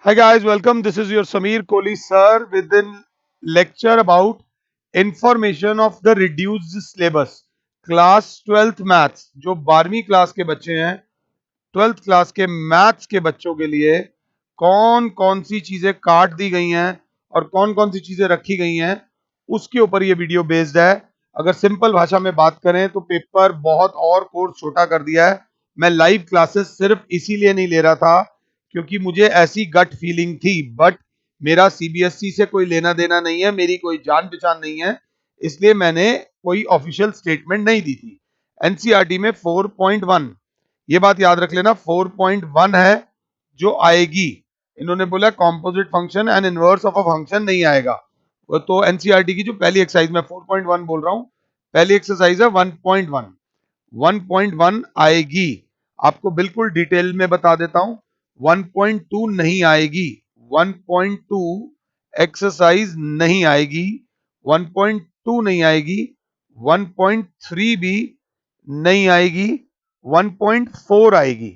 Hi guys, welcome. This is your Sameer Kohli sir with a lecture about information of the reduced syllabus. Class 12th maths जो 12वीं class के बच्चे हैं, 12th class के maths के बच्चों के लिए कौन कौन सी चीजें काट दी गई हैं और कौन कौन सी चीजें रखी गई हैं, उसके ऊपर ये वीडियो बेस्ड है। अगर सिंपल भाषा में बात करें तो पेपर बहुत और कोर्स छोटा कर दिया है। मैं लाइव क्लासेस सिर्फ इसीलिए नहीं ले रहा था क्योंकि मुझे ऐसी गट फीलिंग थी, बट मेरा सीबीएसई से कोई लेना देना नहीं है, मेरी कोई जान पहचान नहीं है, इसलिए मैंने कोई ऑफिशियल स्टेटमेंट नहीं दी थी। एनसीईआरटी में 4.1, ये बात याद रख लेना, 4.1 है जो आएगी। इन्होंने बोला composite function and inverse of a function नहीं आएगा। वो तो एनसीईआरटी की जो पहली एक्सरसाइज, में 4.1 बोल रहा हूं, पहली एक्सरसाइज है 1.1, 1.1 आएगी। आपको बिल्कुल डिटेल में बता देता हूं, 1.2 नहीं आएगी, 1.2 एक्सरसाइज नहीं आएगी, 1.2 नहीं आएगी, 1.3 भी नहीं आएगी, 1.4 आएगी।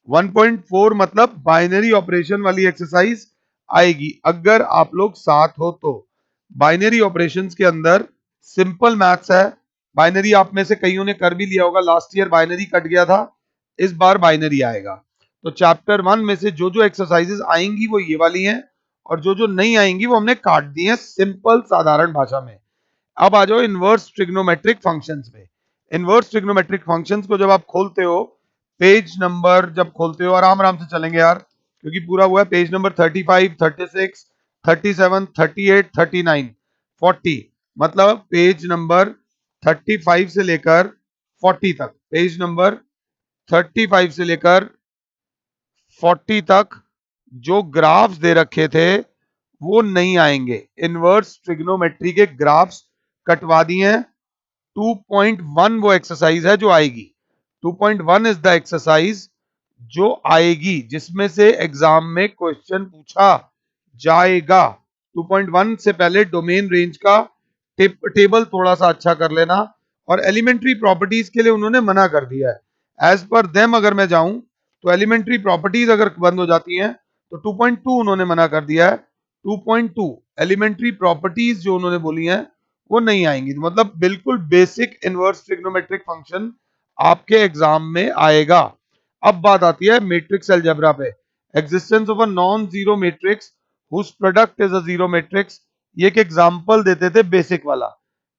1.4 मतलब बाइनरी ऑपरेशन वाली एक्सरसाइज आएगी अगर आप लोग साथ हो तो। बाइनरी ऑपरेशंस के अंदर सिंपल मैथ्स है। बाइनरी आप में से कईयों ने कर भी लिया होगा, लास्ट ईयर बाइनरी कट गया था, इस बार बाइनरी आएगा। तो चैप्टर 1 में से जो जो एक्सरसाइजेस आएंगी वो ये वाली हैं, और जो जो नहीं आएंगी वो हमने काट दी हैं सिंपल साधारण भाषा में। अब आ जाओ इनवर्स ट्रिग्नोमेट्रिक फंक्शंस पे। इनवर्स ट्रिग्नोमेट्रिक फंक्शंस को जब आप खोलते हो, पेज नंबर जब खोलते हो, आराम आराम से चलेंगे यार क्योंकि पूरा हुआ है, पेज नंबर 35, 36, 37, 38, 39, 40, मतलब पेज नंबर 35 से लेकर 40 तक, पेज नंबर 35 से लेकर 40 तक जो ग्राफ्स दे रखे थे वो नहीं आएंगे। इनवर्स ट्रिग्नोमेट्री के ग्राफ्स कटवा दिए हैं। 2.1 वो एक्सरसाइज है जो आएगी। 2.1 इज द एक्सरसाइज जो आएगी, जिसमें से एग्जाम में क्वेश्चन पूछा जाएगा। 2.1 से पहले डोमेन रेंज का टेबल थोड़ा सा अच्छा कर लेना, और एलिमेंट्री प्रॉपर्टीज के लिए उन्होंने मना कर दिया है। एज पर देम अगर मैं जाऊं तो एलिमेंट्री प्रॉपर्टीज अगर बंद हो जाती हैं तो 2.2 उन्होंने मना कर दिया है। 2.2 एलिमेंट्री प्रॉपर्टीज जो उन्होंने बोली हैं वो नहीं आएंगी, मतलब बिल्कुल बेसिक इनवर्स ट्रिग्नोमेट्रिक फंक्शन आपके एग्जाम में आएगा। अब बात आती है मैट्रिक्स अलजेब्रा पे। Existence of a non zero matrix whose product is a zero matrix, ये एक एग्जांपल देते थे, बेसिक वाला,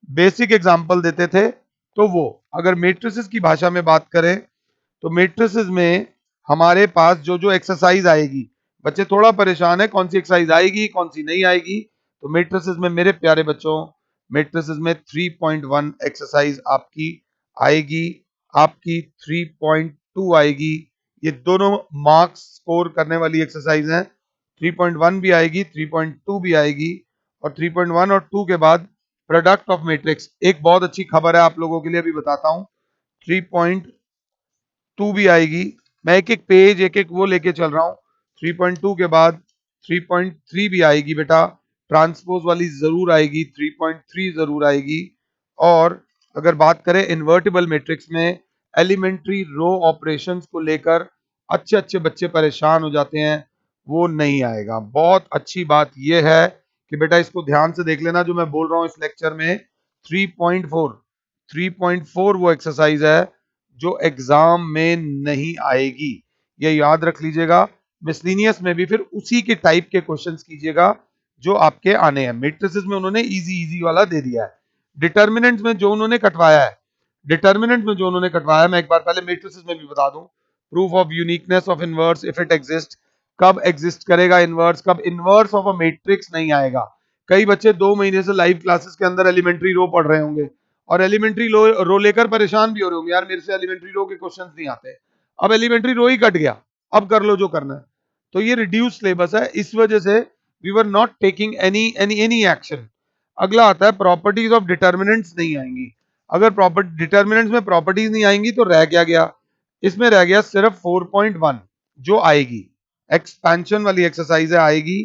बेसिक एग्जांपल देते थे। तो वो अगर मैट्रिसेस की भाषा में बात करें तो मैट्रिसेस में हमारे पास जो जो एक्सरसाइज आएगी, बच्चे थोड़ा परेशान है कौन सी एक्सरसाइज आएगी कौन सी नहीं आएगी। तो मैट्रिसेस में मेरे प्यारे बच्चों, मैट्रिसेस में 3.1 एक्सरसाइज आपकी आएगी, आपकी 3.2 आएगी। ये दोनों मार्क्स स्कोर करने वाली एक्सरसाइज हैं। 3.1 भी आएगी, 3.2 भी आएगी, और 3.1 और 2 के बाद प्रोडक्ट ऑफ मैट्रिक्स। एक बहुत अच्छी खबर है आप लोगों के लिए, भी बताता हूं, 3.2 भी आएगी। मैं एक एक पेज एक एक वो लेके चल रहा हूं। 3.2 के बाद 3.3 भी आएगी बेटा, ट्रांसपोज वाली जरूर आएगी, 3.3 जरूर आएगी। और अगर बात करें इन्वर्टिबल मैट्रिक्स में, एलिमेंट्री रो ऑपरेशंस को लेकर अच्छे अच्छे बच्चे परेशान हो जाते हैं, वो नहीं आएगा। बहुत अच्छी बात यह है कि बेटा इसको ध्यान से देख लेना जो मैं बोल रहा हूं इस लेक्चर में। 3.4, 3.4 वो एक्सरसाइज है जो एग्जाम में नहीं आएगी, ये याद रख लीजिएगा। मिसलिनियस में भी फिर उसी के टाइप के क्वेश्चंस कीजिएगा जो आपके आने हैं। मैट्रिसेस में उन्होंने इजी इजी वाला दे दिया है। डिटर्मिनेंट्स में जो उन्होंने कटवाया है, डिटर्मिनेंट में जो उन्होंने कटवाया है, मैं एक बार पहले मैट्रिसेस में भी बता दूं। Proof of uniqueness of inverse if it exist, कब एग्जिस्ट करेगा इनवर्स, कब इनवर्स ऑफ अ मैट्रिक्स नहीं आएगा। कई बच्चे 2 महीने से लाइव क्लासेस के अंदर एलिमेंट्री रो पढ़ रहे होंगे और एलिमेंट्री रो लेकर परेशान भी हो रहे होंगे, यार मेरे से एलिमेंट्री रो के क्वेश्चंस नहीं आते। अब एलिमेंट्री रो ही कट गया, अब कर लो जो करना है। तो ये रिड्यूस सिलेबस है, इस वजह से we were not taking any action. अगला आता है प्रॉपर्टीज ऑफ डिटर्मिनेंट्स नहीं आएंगी। अगर प्रॉपर्टी डिटर्मिनेंट्स में प्रॉपर्टीज नहीं आएंगी तो रह क्या गया, इसमें रह गया सिर्फ 4.1 जो आएगी, एक्सपेंशन वाली एक्सरसाइज आएगी।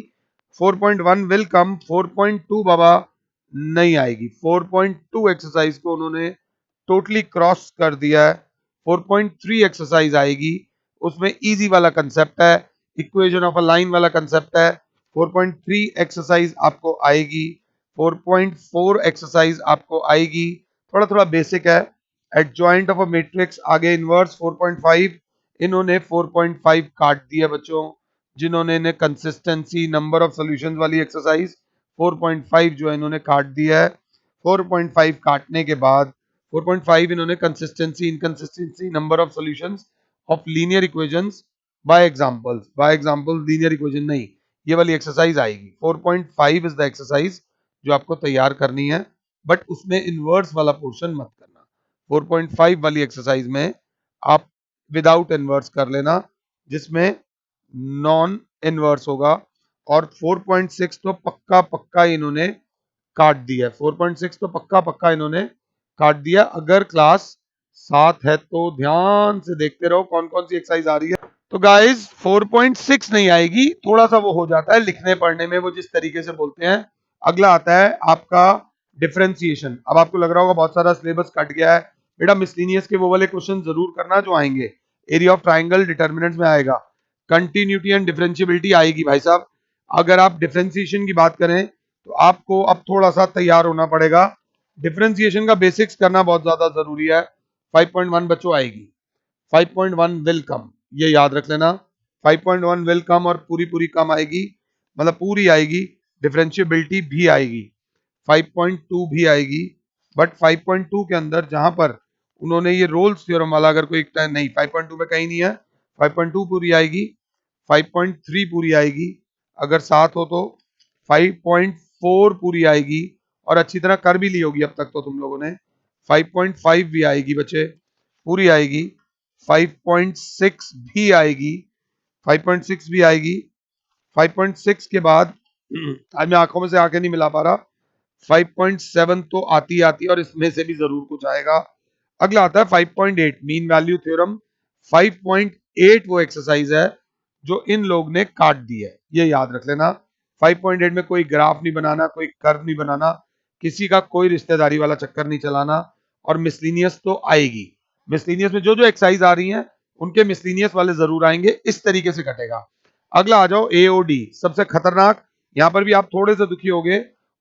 4.1 विल कम, 4.2 बाबा नहीं आएगी। 4.2 एक्सरसाइज को उन्होंने टोटली क्रॉस कर दिया है। 4.3 एक्सरसाइज आएगी, उसमें इजी वाला कंसेप्ट है, इक्वेशन ऑफ अ लाइन वाला कंसेप्ट है। 4.3 एक्सरसाइज आपको आएगी, 4.4 एक्सरसाइज आपको आएगी, थोड़ा थोड़ा बेसिक है। एडजॉइंट ऑफ अ मैट्रिक्स आगे इनवर्स 4.5, इन्होंने 4.5 काट दिया बच्चों, जिन्होंने ने कंसिस्टेंसी नंबर ऑफ सॉल्यूशंस वाली एक्सरसाइज 4.5 जो है इन्होंने काट दिया है। 4.5 काटने के बाद 4.5 इन्होंने consistency inconsistency number of solutions of linear equations bye examples linear equation नहीं, ये वाली एक्सरसाइज आएगी। 4.5 इज द एक्सरसाइज जो आपको तैयार करनी है, बट उसमें इनवर्स वाला पोर्शन मत करना। 4.5 वाली एक्सरसाइज में आप विदाउट इनवर्स कर लेना, जिसमें नॉन इनवर्स होगा। और 4.6 तो पक्का पक्का इन्होंने काट दिया, 4.6 तो पक्का पक्का इन्होंने काट दिया। अगर क्लास 7 है तो ध्यान से देखते रहो कौन कौन सी एक्सरसाइज आ रही है। तो गाइस 4.6 नहीं आएगी, थोड़ा सा वो हो जाता है लिखने पढ़ने में, वो जिस तरीके से बोलते हैं। अगला आता है आपका डिफरेंशिएशन। अब आपको लग रहा होगा बहुत सारा सिलेबस कट गया है, बेटा मिसलिनियस के वो वाले क्वेश्चन जरूर करना जो आएंगे। एरिया ऑफ ट्राइंगल डिटर्मिनेंट्स में आएगा, कंटिन्यूटी एंड डिफरेंशियबिलिटी आएगी भाई साहब। अगर आप डिफरेंशिएशन की बात करें तो आपको अब थोड़ा सा तैयार होना पड़ेगा, डिफरेंशिएशन का बेसिक्स करना बहुत ज्यादा जरूरी है। 5.1 बच्चों आएगी, 5.1 विल कम, ये याद रख लेना। 5.1 विल कम और पूरी पूरी कम आएगी, मतलब पूरी आएगी। डिफरेंशियबिलिटी भी आएगी, 5.2 भी आएगी। बट 5.2 के अंदर जहां पर उन्होंने ये रोल्स थ्योरम वाला अगर कोई नहीं, 5.2 में कहीं नहीं है। 5.2 पूरी आएगी, 5.3 पूरी आएगी, अगर 7 हो तो 5.4 पूरी आएगी, और अच्छी तरह कर भी ली होगी अब तक तो तुम लोगों ने। 5.5 भी आएगी बच्चे, पूरी आएगी। 5.6 भी आएगी, 5.6 भी आएगी। 5.6 के बाद आज मैं आंखों में से आंखें नहीं मिला पा रहा, 5.7 तो आती आती और इसमें से भी जरूर कुछ आएगा। अगला आता है 5.8 मीन वैल्यू थ्योरम। 5.8 वो एक्सरसाइज है जो इन लोग ने काट दी है, ये याद रख लेना। 5.8 में कोई ग्राफ नहीं बनाना, कोई कर्व नहीं बनाना, किसी का कोई रिश्तेदारी वाला चक्कर नहीं चलाना, और मिसलिनियस तो आएगी। मिसलिनियस में जो जो एक्सरसाइज आ रही हैं उनके मिसलिनियस वाले जरूर आएंगे, इस तरीके से कटेगा। अगला आ जाओ एओडी, सबसे खतरनाक। यहां पर भी आप थोड़े से दुखी होगे,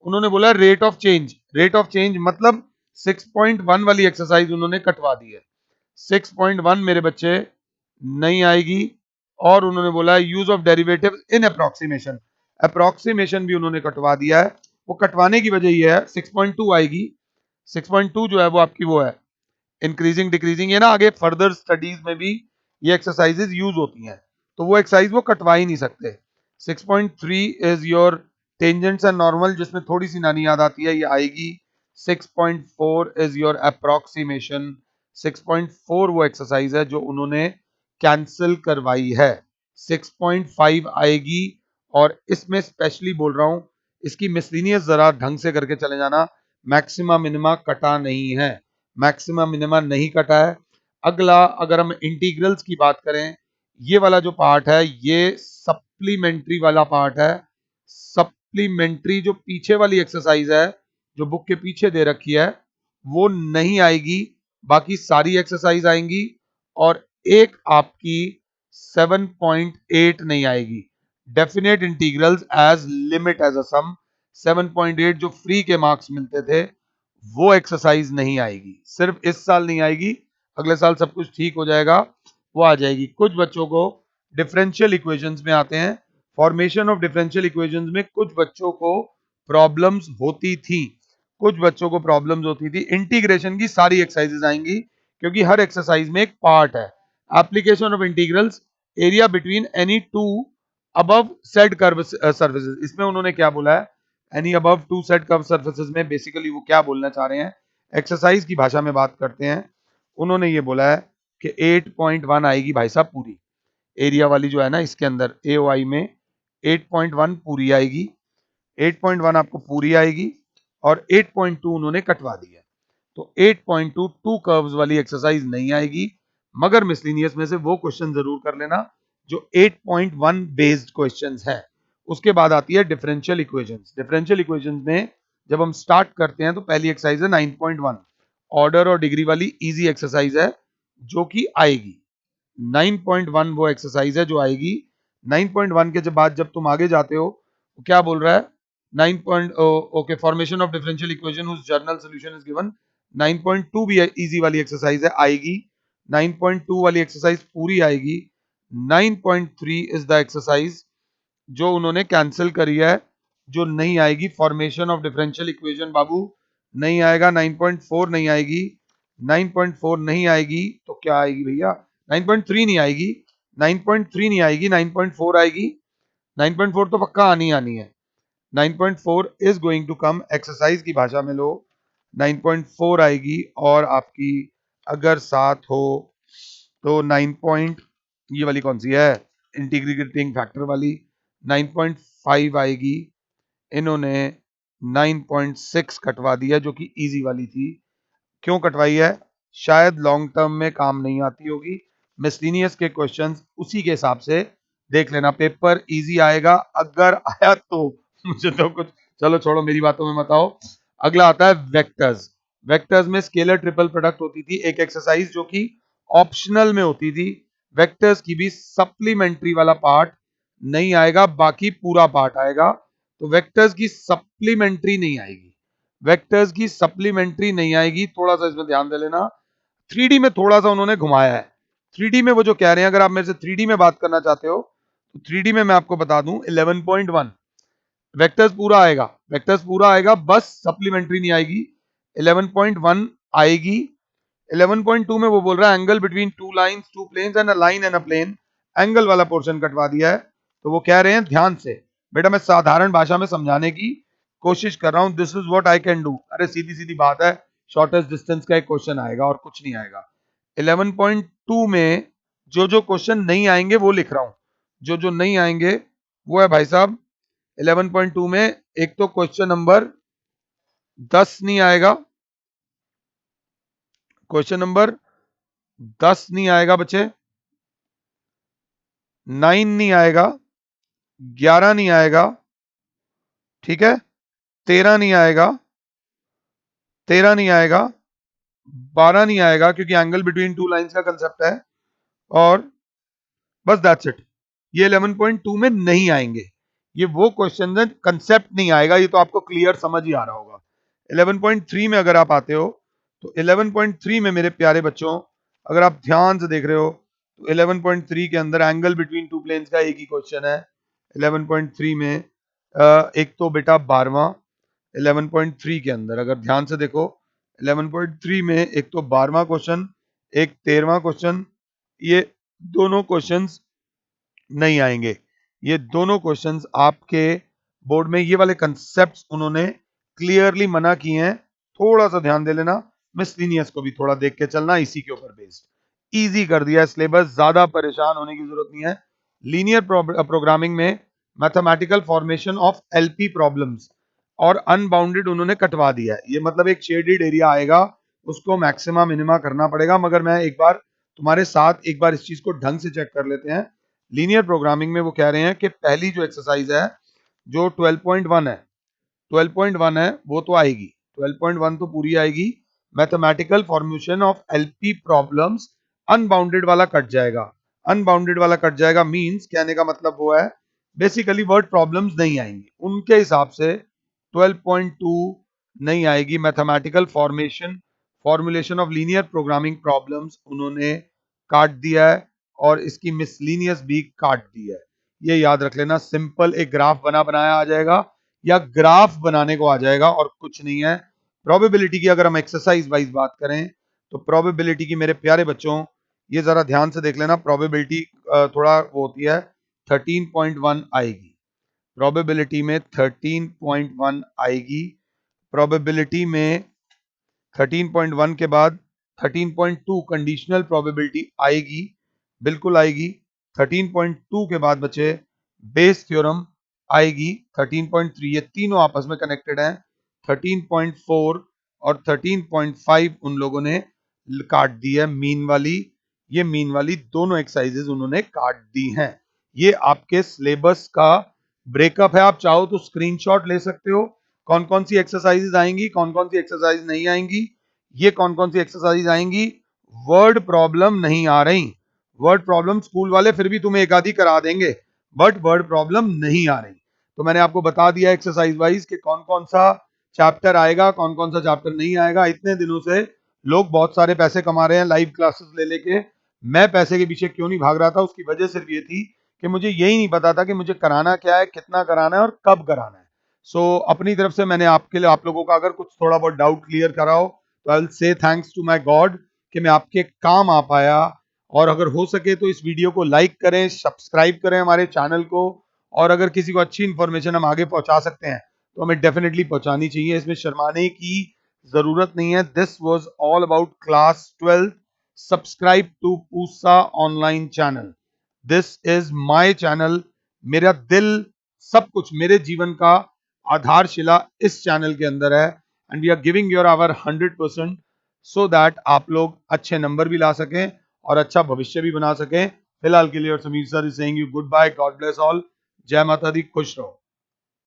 उन्होंने बोला rate of change. Rate of change मतलब 6.1 वाली एक्सरसाइज उन्होंने कटवा दी है। 6.1 मेरे बच्चे नहीं आएगी। और उन्होंने बोला use of derivative in approximation, approximation भी उन्होंने कटवा दिया है। वो कटवाने की वजह ये है, 6.2 आएगी। 6.2 जो है वो आपकी वो है इंक्रीजिंग डिक्रीजिंग, ये ना आगे फर्दर स्टडीज में भी ये एक्सरसाइजेज यूज होती हैं, तो वो एक्सरसाइज वो कटवा ही नहीं सकते। 6.3 is your tangents and normal, जिसमें थोड़ी सी नानी याद आती है, ये आएगी। 6.4 इज योर अप्रोक्सीमेशन। 6.4 वो एक्सरसाइज है जो उन्होंने कैंसिल करवाई है। 6.5 आएगी, और इसमें स्पेशली बोल रहा हूं इसकी मिसलिनियस जरा ढंग से करके चले जाना, मैक्सिमा मिनिमा कटा नहीं है, मैक्सिमम मिनिमा नहीं कटा है। अगला अगर हम इंटीग्रल्स की बात करें, ये वाला जो पार्ट है ये सप्लीमेंट्री वाला पार्ट है। सप्लीमेंट्री जो पीछे वाली एक्सरसाइज है जो बुक के पीछे दे रखी है वो नहीं आएगी, बाकी सारी एक्सरसाइज आएंगी। और एक आपकी 7.8 नहीं आएगी, definite integrals as limit as a sum. 7.8 जो फ्री के मार्क्स मिलते थे वो एक्सरसाइज नहीं आएगी, सिर्फ इस साल नहीं आएगी, अगले साल सब कुछ ठीक हो जाएगा, वो आ जाएगी। कुछ बच्चों को डिफरेंशियल इक्वेशंस में आते हैं, फॉर्मेशन ऑफ डिफरेंशियल इक्वेशंस में कुछ बच्चों को प्रॉब्लम्स होती थी, कुछ बच्चों को प्रॉब्लम्स होती थी। इंटीग्रेशन की सारी एक्सरसाइजेज आएंगी, क्योंकि हर एक्सरसाइज में एक पार्ट है। Application of integrals, area between any two above said curve surfaces, इसमें उन्होंने क्या बोला है, any above two said curve surfaces में बेसिकली वो क्या बोलना चाह रहे हैं, एक्सरसाइज की भाषा में बात करते हैं। उन्होंने ये बोला है कि 8.1 आएगी भाई साहब पूरी, एरिया वाली जो है ना इसके अंदर एओआई में 8.1 पूरी आएगी, 8.1 आपको पूरी आएगी, और 8.2 उन्होंने कटवा दी है। तो 8.2 टू कर्व्स वाली एक्सरसाइज नहीं आएगी, मगर मिसलिनियस में से वो क्वेश्चन जरूर कर लेना जो 8.1 बेस्ड क्वेश्चंस है। उसके बाद आती है डिफरेंशियल इक्वेशंस। डिफरेंशियल इक्वेशंस में जब हम स्टार्ट करते हैं तो पहली एक्सरसाइज है 9.1, ऑर्डर और डिग्री वाली इजी एक्सरसाइज है जो कि आएगी। 9.1 वो एक्सरसाइज है जो आएगी। 9.1 के बाद जब तुम आगे जाते हो तो क्या बोल रहा है 9 point okay formation of differential equation whose general solution is given 9.2 भी इजी वाली एक्सरसाइज है आएगी 9.2 वाली एक्सरसाइज पूरी आएगी 9.3 इज द एक्सरसाइज जो उन्होंने कैंसिल करी है जो नहीं आएगी फॉर्मेशन ऑफ डिफरेंशियल इक्वेशन बाबू नहीं आएगा 9.4 नहीं आएगी 9.4 नहीं आएगी तो क्या आएगी भैया 9.3 नहीं आएगी 9.3 नहीं आएगी 9.4 आएगी 9.4 तो पक्का आनी आनी है 9.4 is going to come exercise की भाषा में लो 9.4 आएगी और आपकी अगर साथ हो तो 9 पॉइंट ये वाली कौन सी है इंटीग्रेटिंग फैक्टर वाली 9.5 आएगी इन्होंने 9.6 कटवा दिया जो कि इजी वाली थी क्यों कटवाई है शायद लॉन्ग टर्म में काम नहीं आती होगी मिसलिनियस के क्वेश्चंस उसी के हिसाब से देख लेना पेपर इजी आएगा अगर आया तो मुझे तो कुछ चलो छोड़ो मेरी बातों में मत आओ अगला आता है वेक्टर्स वेक्टर्स में स्केलर ट्रिपल प्रोडक्ट होती थी एक एक्सरसाइज जो कि ऑप्शनल में होती थी वेक्टर्स की भी सप्लीमेंट्री वाला पार्ट नहीं आएगा बाकी पूरा पार्ट आएगा तो वेक्टर्स की सप्लीमेंट्री नहीं आएगी वेक्टर्स की सप्लीमेंट्री नहीं आएगी थोड़ा सा इसमें ध्यान दे लेना 3D में थोड़ा सा उन्होंने घुमाया है 3D में वो जो कह रहे हैं अगर आप मेरे से 3D में बात करना चाहते हो तो 3D में मैं आपको बता दूं 11.1 वेक्टर्स पूरा आएगा बस सप्लीमेंट्री नहीं आएगी 11.1 आएगी 11.2 में वो बोल रहा है angle between two lines two planes and a line and a plane angle वाला पोर्शन कटवा दिया है तो वो कह रहे हैं ध्यान से बेटा मैं साधारण भाषा में समझाने की कोशिश कर रहा हूं this is what I can do अरे सीधी सीधी बात है शॉर्टेस्ट डिस्टेंस का एक क्वेश्चन आएगा और कुछ नहीं आएगा 11.2 में जो क्वेश्चन नहीं आएंगे वो लिख रहा हूं जो नहीं आएंगे वो है भाई साहब 11.2 में एक तो क्वेश्चन नंबर 10 नहीं आएगा क्वेश्चन नंबर 10 नहीं आएगा बच्चे 9 नहीं आएगा 11 नहीं आएगा ठीक है 13 नहीं आएगा 13 नहीं आएगा 12 नहीं आएगा क्योंकि एंगल बिटवीन टू लाइंस का कंसेप्ट है और बस दैट्स इट ये 11.2 में नहीं आएंगे ये वो क्वेश्चन है कंसेप्ट नहीं आएगा ये तो आपको क्लियर समझ ही आ रहा होगा 11.3 में अगर आप आते हो तो 11.3 में मेरे प्यारे बच्चों अगर आप ध्यान से देख रहे हो तो 11.3 के अंदर एंगल बिटवीन टू प्लेन्स का एक ही क्वेश्चन है 11.3 में एक तो बेटा 12वां 11.3 के अंदर अगर ध्यान से देखो 11.3 में एक तो 12वां क्वेश्चन एक 13वां क्वेश्चन ये दोनों क्वेश्चंस नहीं आएंगे ये दोनों क्वेश्चंस आपके बोर्ड में ये वाले कंसेप्ट्स उन्होंने क्लियरली मना किए हैं थोड़ा सा ध्यान दे लेना मिसलिनियस को भी थोड़ा देख के चलना इसी के ऊपर बेस्ड इजी कर दिया सिलेबस ज्यादा परेशान होने की जरूरत नहीं है लीनियर प्रोग्रामिंग में mathematical formation of LP problems और अनबाउंडेड उन्होंने कटवा दिया है ये मतलब एक शेडेड एरिया आएगा उसको मैक्सिमा मिनिमा करना पड़ेगा मगर मैं एक बार तुम्हारे साथ एक बार इस चीज को ढंग से चेक कर लेते हैं लीनियर प्रोग्रामिंग में वो कह रहे हैं कि पहली जो एक्सरसाइज है जो 12.1 है 12.1 है वो तो आएगी 12.1 तो पूरी आएगी mathematical formation of LP problems unbounded वाला कट जाएगा अनबाउंडेड वाला कट जाएगा मींस कहने का मतलब वो है बेसिकली वर्ड प्रॉब्लम्स नहीं आएंगी उनके हिसाब से 12.2 नहीं आएगी mathematical formulation of linear programming problems उन्होंने काट दिया है और इसकी मिसलीनियस भी काट दी है ये याद रख लेना सिंपल एक ग्राफ बना बनाया आ जाएगा या ग्राफ बनाने को आ जाएगा और कुछ नहीं है प्रोबेबिलिटी की अगर हम एक्सरसाइज वाइज बात करें तो प्रोबेबिलिटी की मेरे प्यारे बच्चों ये जरा ध्यान से देख लेना प्रोबेबिलिटी थोड़ा वो होती है 13.1 आएगी प्रोबेबिलिटी में 13.1 आएगी प्रोबेबिलिटी में 13.1 के बाद 13.2 कंडीशनल प्रोबेबिलिटी आएगी बिल्कुल आएगी 13.2 के बाद बचे बेस थ्योरम आएगी 13.3 ये तीनों आपस में कनेक्टेड हैं 13.4 और 13.5 उन लोगों ने काट दी है मीन वाली ये मीन वाली दोनों एक्सरसाइजेज उन्होंने काट दी हैं ये आपके सिलेबस का ब्रेकअप है आप चाहो तो स्क्रीनशॉट ले सकते हो कौन कौन सी एक्सरसाइजेज आएंगी कौन कौन सी एक्सरसाइज नहीं आएंगी ये कौन कौन सी एक्सरसाइज आएंगी वर्ड प्रॉब्लम नहीं आ रही वर्ड प्रॉब्लम स्कूल वाले फिर भी तुम्हें एक आधी करा देंगे बट वर्ड प्रॉब्लम नहीं आ रही। तो मैंने आपको बता दिया एक्सरसाइज वाइज कि कौन कौन सा चैप्टर आएगा, कौन कौन सा चैप्टर नहीं आएगा। इतने दिनों से लोग बहुत सारे पैसे कमा रहे हैं लाइव क्लासेस ले लेके। मैं पैसे के पीछे क्यों नहीं भाग रहा था, उसकी वजह सिर्फ ये थी कि मुझे यही नहीं पता था कि मुझे कराना क्या है, कितना कराना है और कब कराना है। सो अपनी तरफ से मैंने आपके लिए, आप लोगों का अगर कुछ थोड़ा बहुत डाउट क्लियर करा हो तो I will say thanks to my god कि मैं आपके काम आ पाया। और अगर हो सके तो इस वीडियो को लाइक करें, सब्सक्राइब करें हमारे चैनल को। और अगर किसी को अच्छी इंफॉर्मेशन हम आगे पहुंचा सकते हैं तो हमें डेफिनेटली पहुंचानी चाहिए, इसमें शर्माने की जरूरत नहीं है। This was all about class 12। Subscribe to Pusa online channel. This is my channel. मेरा दिल, सब कुछ मेरे जीवन का आधारशिला इस चैनल के अंदर है। And we are giving your our 100% so that आप लोग अच्छे नंबर भी ला सकें और अच्छा भविष्य भी बना सकें। फिलहाल के लिए और Sameer sir is saying you good bye, god bless all. जय माता दी, खुश रहो।